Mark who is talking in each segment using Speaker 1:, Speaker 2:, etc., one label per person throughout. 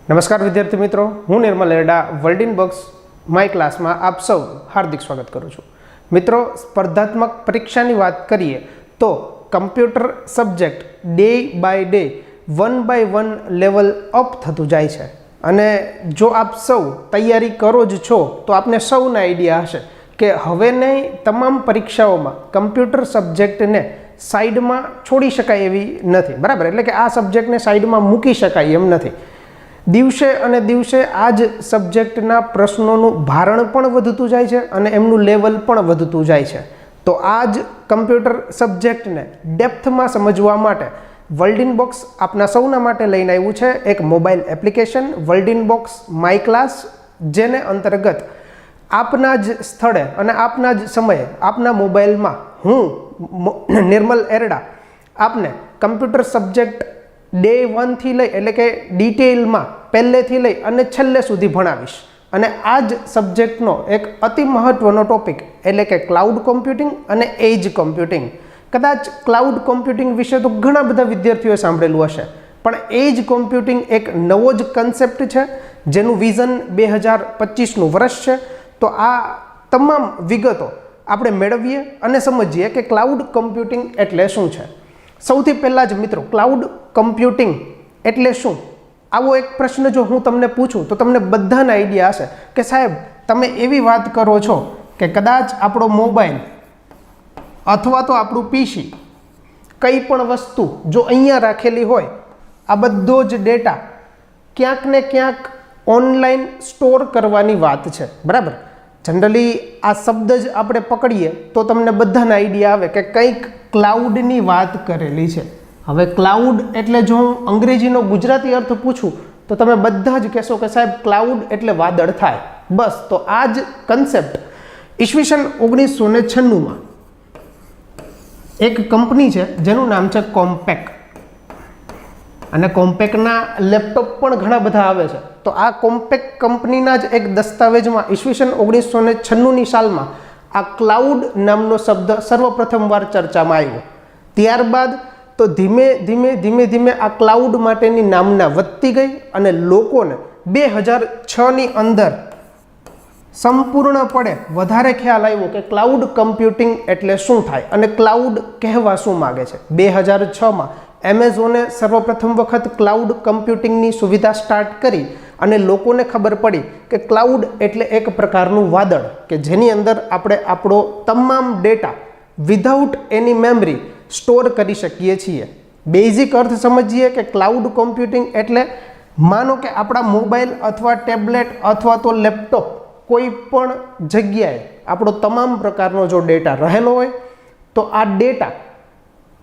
Speaker 1: નમસ્કાર વિદ્યાર્થી મિત્રો, હું નિર્મલ એરડા વર્લ્ડ ઇન બોક્સ માય ક્લાસમાં આપ સૌ હાર્દિક સ્વાગત કરું છું. મિત્રો, સ્પર્ધાત્મક પરીક્ષાની વાત કરીએ તો computer subject day by day 1 by 1 level up થતું જાય છે અને જો આપ સૌ તૈયારી કરો જ છો તો આપને સૌને આઈડિયા હશે કે હવે નહીં તમામ પરીક્ષાઓમાં કમ્પ્યુટર સબ્જેક્ટને સાઈડમાં છોડી શકાય એવી નથી. બરાબર, એટલે કે આ સબ્જેક્ટને સાઈડમાં મૂકી શકાય એમ નથી. દિવસે અને દિવસે આ જ સબ્જેક્ટના પ્રશ્નોનું ભારણ પણ વધતું જાય છે અને એમનું લેવલ પણ વધતું જાય છે. તો આ જ કમ્પ્યુટર સબ્જેક્ટને ડેપ્થમાં સમજવા માટે વર્લ્ડ ઇન બોક્સ આપના સૌના માટે લઈને આવ્યું છે એક mobile application world in box my class, જેને અંતર્ગત આપના જ સ્થળે અને આપના જ સમયે આપના મોબાઈલમાં હું નિર્મલ એરડા આપને કમ્પ્યુટર સબ્જેક્ટ ડે 1 થી લઈ એટલે કે ડિટેલમાં પહેલેથી લઈ અને છેલ્લે સુધી ભણાવીશ. અને આ જ સબ્જેક્ટનો એક અતિ મહત્વનો ટોપિક એટલે કે ક્લાઉડ કોમ્પ્યુટિંગ અને એજ કોમ્પ્યુટિંગ. કદાચ ક્લાઉડ કોમ્પ્યુટિંગ વિશે તો ઘણા બધા વિદ્યાર્થીઓએ સાંભળેલું હશે, પણ એજ કોમ્પ્યુટિંગ એક નવો જ કન્સેપ્ટ છે જેનું વિઝન 2025નું વર્ષ છે. તો આ તમામ વિગતો આપણે મેળવીએ અને સમજીએ કે ક્લાઉડ કોમ્પ્યુટિંગ એટલે શું છે. સૌથી પહેલાં જ મિત્રો, ક્લાઉડ કમ્પ્યુટિંગ એટલે શું? આવો એક પ્રશ્ન જો હું તમને પૂછું તો તમને બધાને આઈડિયા હશે કે સાહેબ તમે એવી વાત કરો છો કે કદાચ આપણો મોબાઈલ અથવા તો આપણું પીસી કંઈ પણ વસ્તુ જો અહીંયા રાખેલી હોય, આ બધો જ ડેટા ક્યાંક ને ક્યાંક ઓનલાઈન સ્ટોર કરવાની વાત છે. બરાબર, જનરલી આ શબ્દ જ આપણે પકડીએ તો તમને બધાને આઈડિયા આવે કે કંઈક ક્લાઉડની વાત કરેલી છે. હવે ક્લાઉડ એટલે જો હું અંગ્રેજીનો ગુજરાતી અર્થ પૂછું તો તમે બધા જ કહેશો કે સાહેબ ક્લાઉડ એટલે વાદળ થાય. બસ, તો આ જ કન્સેપ્ટ ઈસવીસન 1996માં એક કંપની છે જેનું નામ છે કોમ્પેક, અને કોમ્પેકના લેપટોપ પણ ઘણા બધા આવે છે. તો આ કોમ્પેક કંપનીના જ એક દસ્તાવેજમાં ઈસવીસન 1996ની સાલમાં આ ક્લાઉડ નામનો શબ્દ સર્વપ્રથમ વાર ચર્ચામાં આવ્યો. ત્યારબાદ તો ધીમે ધીમે આ ક્લાઉડ માટેની નામના વધતી ગઈ અને લોકોને 2006ની અંદર સંપૂર્ણપણે વધારે ખ્યાલ આવ્યો કે ક્લાઉડ કમ્પ્યુટિંગ એટલે શું થાય અને ક્લાઉડ કહેવા શું માગે છે. 2006માં એમેઝોને સર્વપ્રથમ વખત ક્લાઉડ કમ્પ્યુટિંગની સુવિધા સ્ટાર્ટ કરી અને લોકોને ખબર પડી કે ક્લાઉડ એટલે એક પ્રકારનું વાદળ કે જેની અંદર આપણે આપણો તમામ ડેટા વિધાઉટ એની મેમરી સ્ટોર કરી શકીએ છીએ. બેઝિક અર્થ સમજીએ કે ક્લાઉડ કોમ્પ્યુટિંગ એટલે માનો કે આપણા મોબાઈલ અથવા ટેબ્લેટ અથવા તો લેપટોપ કોઈ પણ જગ્યાએ આપણો તમામ પ્રકારનો જો ડેટા રહેલો હોય તો આ ડેટા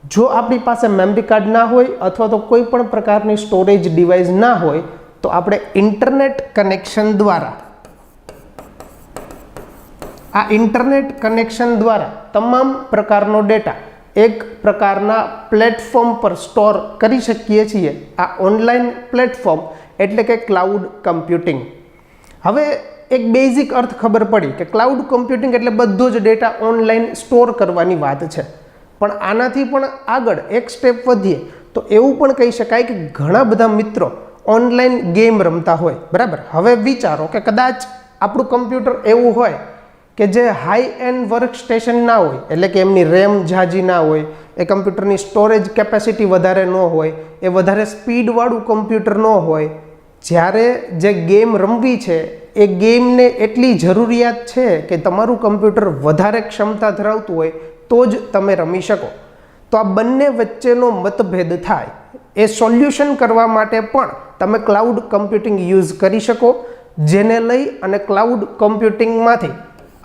Speaker 1: જો આપણી પાસે મેમરી કાર્ડ ના હોય અથવા તો કોઈ પણ પ્રકારની સ્ટોરેજ ડિવાઇસ ના હોય તો આપણે ઇન્ટરનેટ કનેક્શન દ્વારા તમામ પ્રકારનો ડેટા એક પ્રકારના પ્લેટફોર્મ પર સ્ટોર કરી શકીએ છીએ. આ ઓનલાઈન પ્લેટફોર્મ એટલે કે ક્લાઉડ કમ્પ્યુટિંગ. હવે એક બેઝિક અર્થ ખબર પડી કે ક્લાઉડ કમ્પ્યુટિંગ એટલે બધો જ ડેટા ઓનલાઈન સ્ટોર કરવાની વાત છે. પણ આનાથી પણ આગળ એક સ્ટેપ વધીએ તો એવું પણ કહી શકાય કે ઘણા બધા મિત્રો ઓનલાઈન ગેમ રમતા હોય. બરાબર, હવે વિચારો કે કદાચ આપણું કમ્પ્યુટર એવું હોય કે જે હાઈ એન્ડ વર્ક સ્ટેશન ના હોય, એટલે કે એમની રેમ ઝાઝી ના હોય, એ કમ્પ્યુટરની સ્ટોરેજ કેપેસિટી વધારે ન હોય, એ વધારે સ્પીડવાળું કમ્પ્યુટર ન હોય. જ્યારે જે ગેમ રમવી છે એ ગેમને એટલી જરૂરિયાત છે કે તમારું કમ્પ્યુટર વધારે ક્ષમતા ધરાવતું હોય તો જ તમે રમી શકો. તો આ બંને વચ્ચેનો મતભેદ થાય એ સોલ્યુશન કરવા માટે પણ તમે ક્લાઉડ કમ્પ્યુટિંગ યુઝ કરી શકો, જેને લઈ અને ક્લાઉડ કમ્પ્યુટિંગમાંથી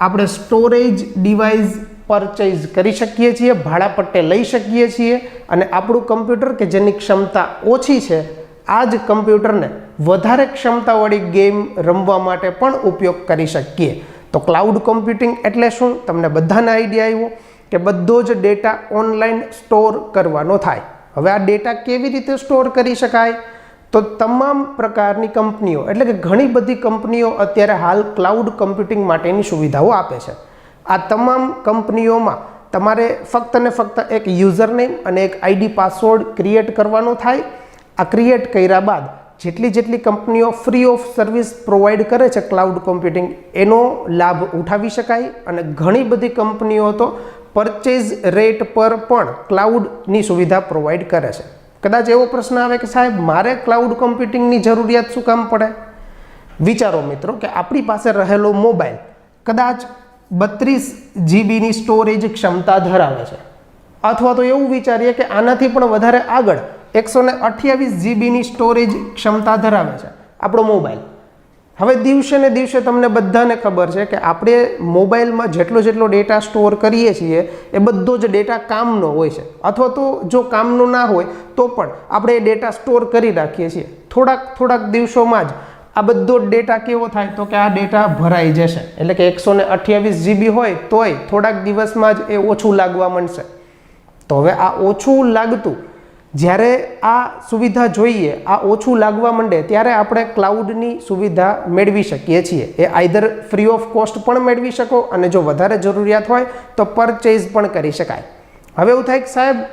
Speaker 1: આપણે સ્ટોરેજ ડિવાઇસ પરચેઝ કરી શકીએ છીએ, ભાડા પટ્ટે લઈ શકીએ છીએ અને આપણું કમ્પ્યુટર કે જેની ક્ષમતા ઓછી છે આ જ કમ્પ્યુટરને વધારે ક્ષમતાવાળી ગેમ રમવા માટે પણ ઉપયોગ કરી શકીએ. તો ક્લાઉડ કમ્પ્યુટિંગ એટલે શું? તમને બધાને આઈડિયા આવ્યો કે બધો જ ડેટા ઓનલાઈન સ્ટોર કરવાનો થાય. હવે આ ડેટા કેવી રીતે સ્ટોર કરી શકાય? તો તમામ પ્રકારની કંપનીઓ એટલે કે ઘણી બધી કંપનીઓ અત્યારે હાલ ક્લાઉડ કમ્પ્યુટિંગ માટેની સુવિધાઓ આપે છે. આ તમામ કંપનીઓમાં તમારે ફક્ત ને ફક્ત એક યુઝરનેમ અને એક આઈડી પાસવર્ડ ક્રિએટ કરવાનો થાય. આ ક્રિએટ કર્યા બાદ જેટલી કંપનીઓ ફ્રી ઓફ સર્વિસ પ્રોવાઈડ કરે છે ક્લાઉડ કોમ્પ્યુટિંગ, એનો લાભ ઉઠાવી શકાય. અને ઘણી બધી કંપનીઓ તો પરચેઝ રેટ પર પણ ક્લાઉડની સુવિધા પ્રોવાઈડ કરે છે. કદાચ એવો પ્રશ્ન આવે કે સાહેબ મારે ક્લાઉડ કોમ્પ્યુટિંગની જરૂરિયાત શું કામ પડે? વિચારો મિત્રો કે આપણી પાસે રહેલો મોબાઈલ કદાચ 32 જીબીની સ્ટોરેજ ક્ષમતા ધરાવે છે, અથવા તો એવું વિચારીએ કે આનાથી પણ વધારે આગળ 128 જીબીની સ્ટોરેજ ક્ષમતા ધરાવે છે આપણો મોબાઈલ. હવે દિવસે ને દિવસે તમને બધાને ખબર છે કે આપણે મોબાઈલમાં જેટલો ડેટા સ્ટોર કરીએ છીએ એ બધો જ ડેટા કામનો હોય છે, અથવા તો જો કામનો ના હોય તો પણ આપણે એ ડેટા સ્ટોર કરી રાખીએ છીએ. થોડાક દિવસોમાં જ આ બધો ડેટા કેવો થાય તો કે આ ડેટા ભરાઈ જશે. એટલે કે 128 જીબી હોય તોય થોડાક દિવસમાં જ એ ઓછું લાગવા માંડશે. તો હવે આ ઓછું લાગતું જ્યારે આ સુવિધા જોઈએ, આ ઓછું લાગવા માંડે ત્યારે આપણે ક્લાઉડની સુવિધા મેળવી શકીએ છીએ. એ આઈધર ફ્રી ઓફ કોસ્ટ પણ મેળવી શકો અને જો વધારે જરૂરિયાત હોય તો પરચેઝ પણ કરી શકાય. હવે એવું થાય કે સાહેબ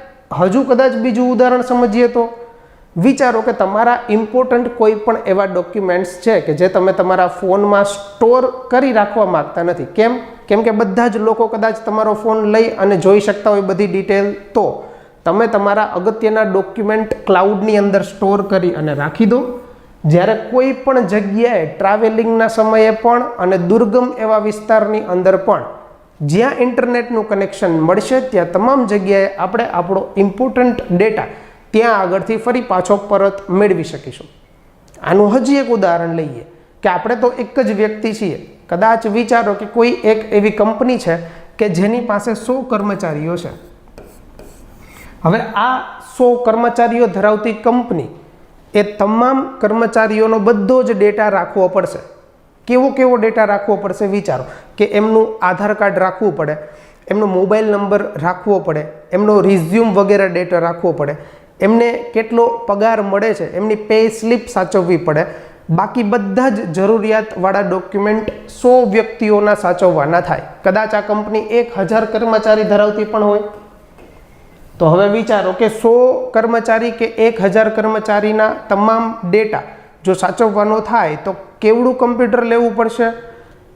Speaker 1: હજુ કદાચ બીજું ઉદાહરણ સમજીએ તો વિચારો કે તમારા ઇમ્પોર્ટન્ટ કોઈ પણ એવા ડોક્યુમેન્ટ્સ છે કે જે તમે તમારા ફોનમાં સ્ટોર કરી રાખવા માંગતા નથી. કેમ કે બધા જ લોકો કદાચ તમારો ફોન લઈ અને જોઈ શકતા હોય બધી ડિટેલ, તો તમે તમારા અગત્યના ડોક્યુમેન્ટ ક્લાઉડની અંદર સ્ટોર કરી અને રાખી દો. જ્યારે કોઈ પણ જગ્યાએ ટ્રાવેલિંગના સમયે પણ અને દુર્ગમ એવા વિસ્તારની અંદર પણ જ્યાં ઇન્ટરનેટનું કનેક્શન મળશે ત્યાં તમામ જગ્યાએ આપણે આપણો ઇમ્પોર્ટન્ટ ડેટા ત્યાં આગળથી ફરી પાછો પરત મેળવી શકીશું. આનું હજી એક ઉદાહરણ લઈએ કે આપણે તો એક જ વ્યક્તિ છીએ. કદાચ વિચારો કે કોઈ એક એવી કંપની છે કે જેની પાસે 100 કર્મચારીઓ છે. હવે આ 100 કર્મચારીઓ ધરાવતી કંપની એ તમામ કર્મચારીઓનો બધો જ ડેટા રાખવો પડશે. કેવો ડેટા રાખવો પડશે વિચારો કે એમનું આધાર કાર્ડ રાખવું પડે, એમનો મોબાઈલ નંબર રાખવો પડે, એમનો રિઝ્યુમ વગેરે ડેટા રાખવો પડે, એમને કેટલો પગાર મળે છે એમની પે સ્લિપ સાચવવી પડે. બાકી બધા જ જરૂરિયાતવાળા ડોક્યુમેન્ટ 100 વ્યક્તિઓના સાચવવાના થાય. કદાચ આ કંપની 1000 કર્મચારી ધરાવતી પણ હોય. તો હવે વિચારો કે 100 કર્મચારી કે 1000 કર્મચારીના તમામ ડેટા જો સાચવવાનો થાય તો કેવડું કમ્પ્યુટર લેવું પડશે?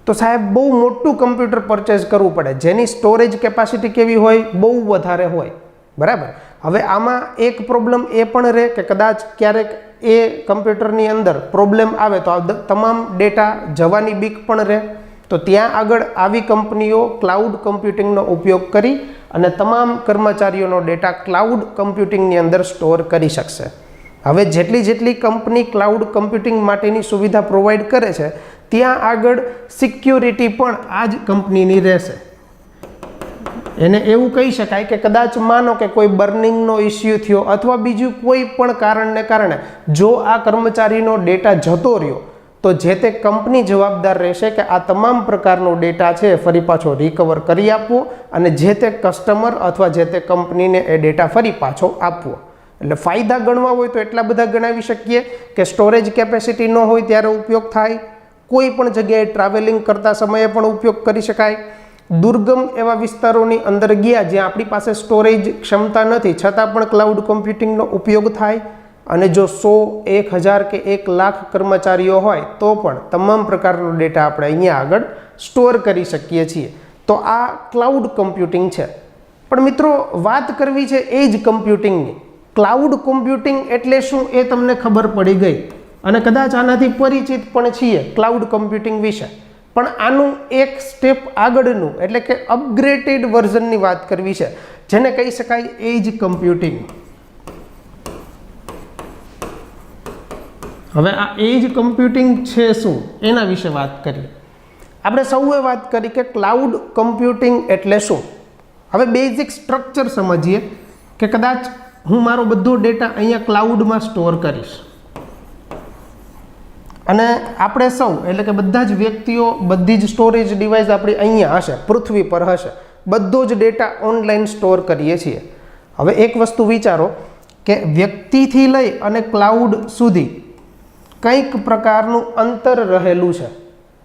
Speaker 1: તો સાહેબ બહુ મોટું કમ્પ્યુટર પરચેઝ કરવું પડે જેની સ્ટોરેજ કેપેસિટી કેવી હોય? બહુ વધારે હોય. બરાબર. હવે આમાં એક પ્રોબ્લેમ એ પણ રહે કે કદાચ ક્યારેક એ કમ્પ્યુટરની અંદર પ્રોબ્લેમ આવે તો તમામ ડેટા જવાની બીક પણ રહે. તો ત્યાં આગળ આવી કંપનીઓ ક્લાઉડ કમ્પ્યુટિંગનો ઉપયોગ કરી અને તમામ કર્મચારીઓનો ડેટા ક્લાઉડ કમ્પ્યુટિંગની અંદર સ્ટોર કરી શકશે. હવે જેટલી કંપની ક્લાઉડ કમ્પ્યુટિંગ માટેની સુવિધા પ્રોવાઈડ કરે છે ત્યાં આગળ સિક્યોરિટી પણ આ જ કંપનીની રહેશે. એને એવું કહી શકાય કે કદાચ માનો કે કોઈ બર્નિંગનો ઇસ્યુ થયો અથવા બીજું કોઈ પણ કારણને કારણે જો આ કર્મચારીનો ડેટા જતો રહ્યો તો જે તે કંપની જવાબદાર રહેશે કે આ તમામ પ્રકારનો ડેટા છે ફરી પાછો રિકવર કરી આપવો અને જે તે કસ્ટમર અથવા જે તે કંપનીને એ ડેટા ફરી પાછો આપવો. એટલે ફાયદા ગણવા હોય તો એટલા બધા ગણાવી શકીએ કે સ્ટોરેજ કેપેસિટી ન હોય ત્યારે ઉપયોગ થાય, કોઈ પણ જગ્યાએ ટ્રાવેલિંગ કરતા સમયે પણ ઉપયોગ કરી શકાય, દુર્ગમ એવા વિસ્તારોની અંદર ગયા જ્યાં આપણી પાસે સ્ટોરેજ ક્ષમતા નથી છતાં પણ ક્લાઉડ કમ્પ્યુટિંગનો ઉપયોગ થાય, અને જો 100, 1000 કે 1 લાખ કર્મચારીઓ હોય તો પણ તમામ પ્રકારનો ડેટા આપણે અહીંયા આગળ સ્ટોર કરી શકીએ છીએ. તો આ ક્લાઉડ કમ્પ્યુટિંગ છે. પણ મિત્રો વાત કરવી છે એજ કમ્પ્યુટિંગની. ક્લાઉડ કમ્પ્યુટિંગ એટલે શું એ તમને ખબર પડી ગઈ અને કદાચ આનાથી પરિચિત પણ છીએ ક્લાઉડ કમ્પ્યુટિંગ વિશે. પણ આનું એક સ્ટેપ આગળનું એટલે કે અપગ્રેડેડ વર્ઝનની વાત કરવી છે જેને કહી શકાય એજ કમ્પ્યુટિંગ. હવે આ એજ કમ્પ્યુટિંગ છે શું એના વિશે વાત કરીએ. આપણે સૌએ વાત કરી કે ક્લાઉડ કમ્પ્યુટિંગ એટલે શું. હવે બેઝિક સ્ટ્રક્ચર સમજીએ કે કદાચ હું મારો બધો ડેટા અહીંયા ક્લાઉડમાં સ્ટોર કરીશ અને આપણે સૌ એટલે કે બધા જ વ્યક્તિઓ બધી જ સ્ટોરેજ ડિવાઇસ આપણી અહીંયા હશે, પૃથ્વી પર હશે, બધો જ ડેટા ઓનલાઈન સ્ટોર કરીએ છીએ. હવે એક વસ્તુ વિચારો કે વ્યક્તિથી લઈ અને ક્લાઉડ સુધી કંઈક પ્રકારનું અંતર રહેલું છે.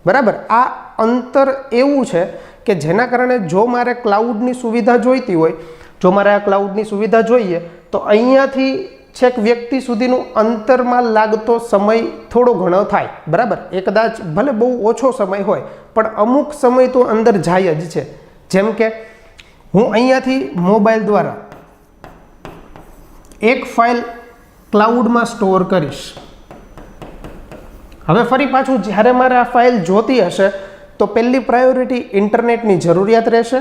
Speaker 1: બરાબર. આ અંતર એવું છે કે જેના કારણે જો મારે ક્લાઉડની સુવિધા જોઈતી હોય, જો મારે આ ક્લાઉડની સુવિધા જોઈએ તો અહીંયાથી છેક વ્યક્તિ સુધીનું અંતરમાં લાગતો સમય થોડો ઘણો થાય, બરાબર. એ કદાચ ભલે બહુ ઓછો સમય હોય પણ અમુક સમય તો અંદર જાય જ છે. જેમ કે હું અહીંયાથી મોબાઈલ દ્વારા એક ફાઇલ ક્લાઉડમાં સ્ટોર કરીશ. હવે ફરી પાછું જ્યારે મારે આ ફાઇલ જોતી હશે તો પહેલી પ્રાયોરિટી ઇન્ટરનેટની જરૂરિયાત રહેશે.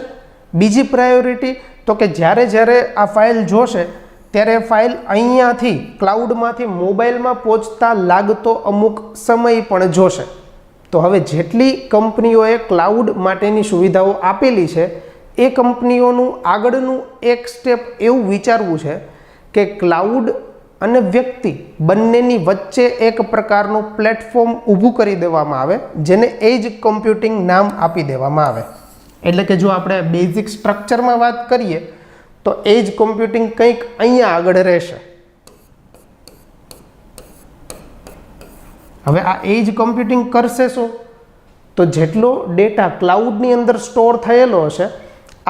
Speaker 1: બીજી પ્રાયોરિટી તો કે જ્યારે આ ફાઇલ જોશે ત્યારે ફાઇલ અહીંયાથી ક્લાઉડમાંથી મોબાઈલમાં પહોંચતા લાગતો અમુક સમય પણ જોશે. તો હવે જેટલી કંપનીઓએ ક્લાઉડ માટેની સુવિધાઓ આપેલી છે એ કંપનીઓનું આગળનું એક સ્ટેપ એવું વિચારવું છે કે ક્લાઉડ અને વ્યક્તિ બંનેની વચ્ચે એક પ્રકારનું પ્લેટફોર્મ ઊભું કરી દેવામાં આવે જેને એજ કમ્પ્યુટિંગ નામ આપી દેવામાં આવે. એટલે કે જો આપણે બેઝિક સ્ટ્રક્ચરમાં વાત કરીએ તો એજ કમ્પ્યુટિંગ કંઈક અહીંયા આગળ રહેશે. હવે આ એજ કમ્પ્યુટિંગ કરશે શું? તો જેટલો ડેટા ક્લાઉડની અંદર સ્ટોર થયેલો હશે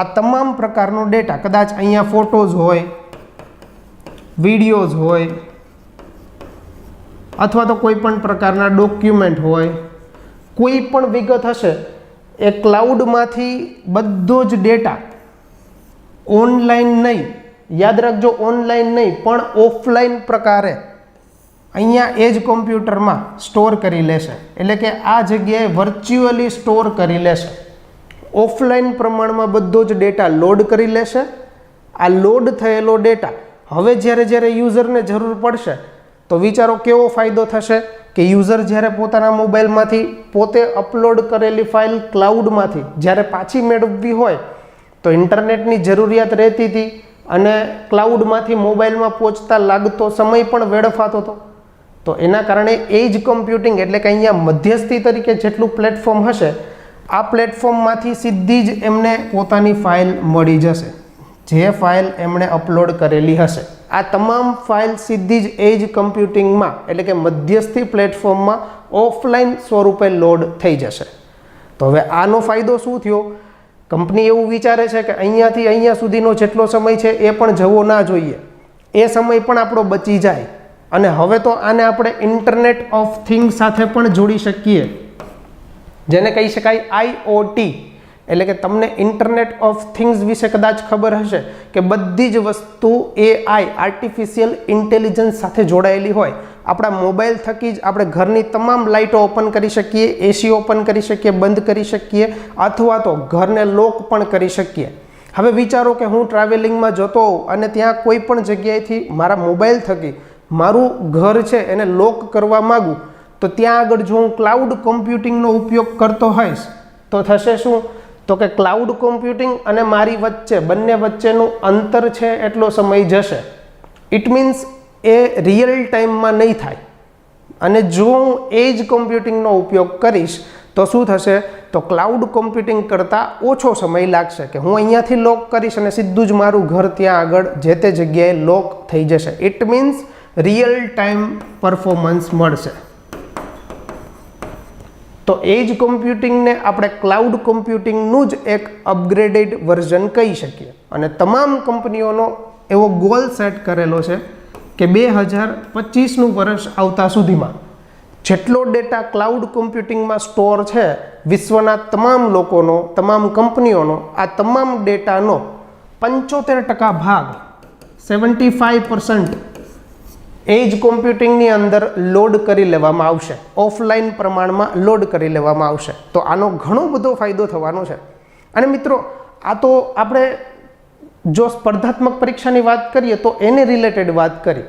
Speaker 1: આ તમામ પ્રકારનો ડેટા, કદાચ અહીંયા ફોટોઝ હોય, વિડીયોઝ હોય, અથવા તો કોઈ પણ પ્રકારના ડોક્યુમેન્ટ હોય, કોઈ પણ વિગત હશે એ ક્લાઉડમાંથી બધો જ ડેટા ઓનલાઈન નહીં, યાદ રાખજો ઓનલાઈન નહીં પણ ઓફલાઈન પ્રકારે અહીંયા એજ કોમ્પ્યુટરમાં સ્ટોર કરી લેશે. એટલે કે આ જગ્યાએ વર્ચ્યુઅલી સ્ટોર કરી લેશે. ઓફલાઈન પ્રમાણમાં બધો જ ડેટા લોડ કરી લેશે. આ લોડ થયેલો ડેટા હવે જ્યારે યુઝરને જરૂર પડશે તો વિચારો કેવો ફાયદો થશે કે યુઝર જ્યારે પોતાના મોબાઈલમાંથી પોતે અપલોડ કરેલી ફાઇલ ક્લાઉડમાંથી જ્યારે પાછી મેળવવી હોય તો ઇન્ટરનેટની જરૂરિયાત રહેતી હતી અને ક્લાઉડમાંથી મોબાઈલમાં પહોંચતા લાગતો સમય પણ વેડફાતો હતો. તો એના કારણે એજ કમ્પ્યુટિંગ એટલે કે અહીંયા મધ્યસ્થી તરીકે જેટલું પ્લેટફોર્મ હશે આ પ્લેટફોર્મમાંથી સીધી જ એમને પોતાની ફાઇલ મળી જશે. જે ફાઇલ એમણે અપલોડ કરેલી હશે આ તમામ ફાઇલ સીધી જ એજ કમ્પ્યુટિંગમાં એટલે કે મધ્યસ્થી પ્લેટફોર્મમાં ઓફલાઈન સ્વરૂપે લોડ થઈ જશે. તો હવે આનો ફાયદો શું થયો? કંપની એવું વિચારે છે કે અહીંયાથી અહીંયા સુધીનો જેટલો સમય છે એ પણ જવો ના જોઈએ, એ સમય પણ આપણો બચી જાય. અને હવે તો આને આપણે ઇન્ટરનેટ ઓફ થિંગ્સ સાથે પણ જોડી શકીએ, જેને કહી શકાય IoT. એટલે કે તમને ઇન્ટરનેટ ઓફ થિંગ્સ વિશે કદાચ ખબર હશે કે બધી જ વસ્તુ AI આર્ટિફિશિયલ ઇન્ટેલિજન્સ સાથે જોડાયેલી હોય. આપણા મોબાઈલ થકી જ આપણે ઘરની તમામ લાઇટો ઓપન કરી શકીએ, AC ઓપન કરી શકીએ, બંધ કરી શકીએ, અથવા તો ઘરને લોક પણ કરી શકીએ. હવે વિચારો કે હું ટ્રાવેલિંગમાં જતો હોઉં અને ત્યાં કોઈ પણ જગ્યાએથી મારા મોબાઈલ થકી મારું ઘર છે એને લોક કરવા માગું તો ત્યાં આગળ જો હું ક્લાઉડ કમ્પ્યુટિંગનો ઉપયોગ કરતો હોઈશ તો થશે શું? તો કે ક્લાઉડ કમ્પ્યુટિંગ અને મારી વચ્ચે બંને વચ્ચેનું અંતર છે એટલો સમય જશે. ઇટ મીન્સ એ રિયલ ટાઈમમાં નહીં થાય. અને જો હું એજ કમ્પ્યુટિંગનો ઉપયોગ કરીશ તો શું થશે? તો ક્લાઉડ કમ્પ્યુટિંગ કરતાં ઓછો સમય લાગશે કે હું અહીંયાથી લોક કરીશ અને સીધું જ મારું ઘર ત્યાં આગળ જે તે જગ્યાએ લોક થઈ જશે. It means real time performance મળશે. તો એજ કમ્પ્યુટિંગને આપણે ક્લાઉડ કમ્પ્યુટિંગનું જ એક અપગ્રેડેડ વર્ઝન કહી શકીએ. અને તમામ કંપનીઓનો એવો ગોલ સેટ કરેલો છે કે 2025નું વર્ષ આવતા સુધીમાં જેટલો ડેટા ક્લાઉડ કમ્પ્યુટિંગમાં સ્ટોર છે વિશ્વના તમામ લોકોનો, તમામ કંપનીઓનો, આ તમામ ડેટાનો 75% ભાગ 75% એજ કોમ્પ્યુટિંગની અંદર લોડ કરી લેવામાં આવશે, ઓફલાઈન પ્રમાણમાં લોડ કરી લેવામાં આવશે. તો આનો ઘણો બધો ફાયદો થવાનો છે. અને મિત્રો આ તો આપણે જો સ્પર્ધાત્મક પરીક્ષાની વાત કરીએ તો એને રિલેટેડ વાત કરી,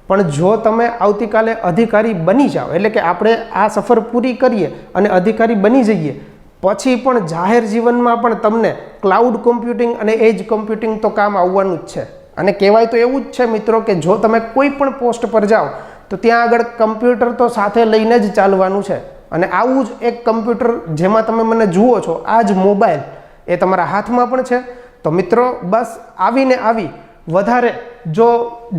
Speaker 1: પણ જો તમે આવતીકાલે અધિકારી બની જાઓ એટલે કે આપણે આ સફર પૂરી કરીએ અને અધિકારી બની જઈએ પછી પણ જાહેર જીવનમાં પણ તમને ક્લાઉડ કમ્પ્યુટિંગ અને એજ કમ્પ્યુટિંગ તો કામ આવવાનું જ છે. અને કહેવાય તો એવું જ છે મિત્રો કે જો તમે કોઈ પણ પોસ્ટ પર જાઓ તો ત્યાં આગળ કમ્પ્યુટર તો સાથે લઈને જ ચાલવાનું છે. અને આવું જ એક કમ્પ્યુટર જેમાં તમે મને જુઓ છો, આ જ મોબાઈલ એ તમારા હાથમાં પણ છે. તો મિત્રો બસ આવીને આવી વધારે જો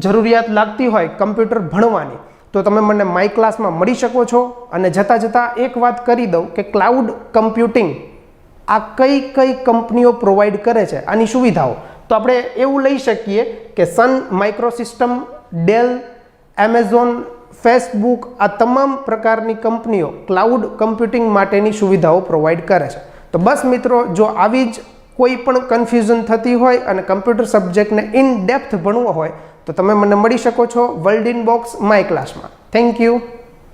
Speaker 1: જરૂરિયાત લાગતી હોય કમ્પ્યુટર ભણવાની તો તમે મને માય ક્લાસમાં મળી શકો છો. અને જતાં જતાં એક વાત કરી દઉં કે ક્લાઉડ કમ્પ્યુટિંગ આ કઈ કંપનીઓ પ્રોવાઈડ કરે છે આની સુવિધાઓ. તો આપણે એવું લઈ શકીએ કે સન માઇક્રોસિસ્ટમ ડેલ, એમેઝોન, ફેસબુક આ તમામ પ્રકારની કંપનીઓ ક્લાઉડ કમ્પ્યુટિંગ માટેની સુવિધાઓ પ્રોવાઈડ કરે છે. તો બસ મિત્રો, જો આવી જ કોઈ પણ કન્ફ્યુઝન થતી હોય અને કમ્પ્યુટર સબ્જેક્ટને ઇન ડેપ્થ ભણવો હોય તો તમે મને મળી શકો છો વર્લ્ડ ઇન બોક્સ માય ક્લાસમાં. Thank you.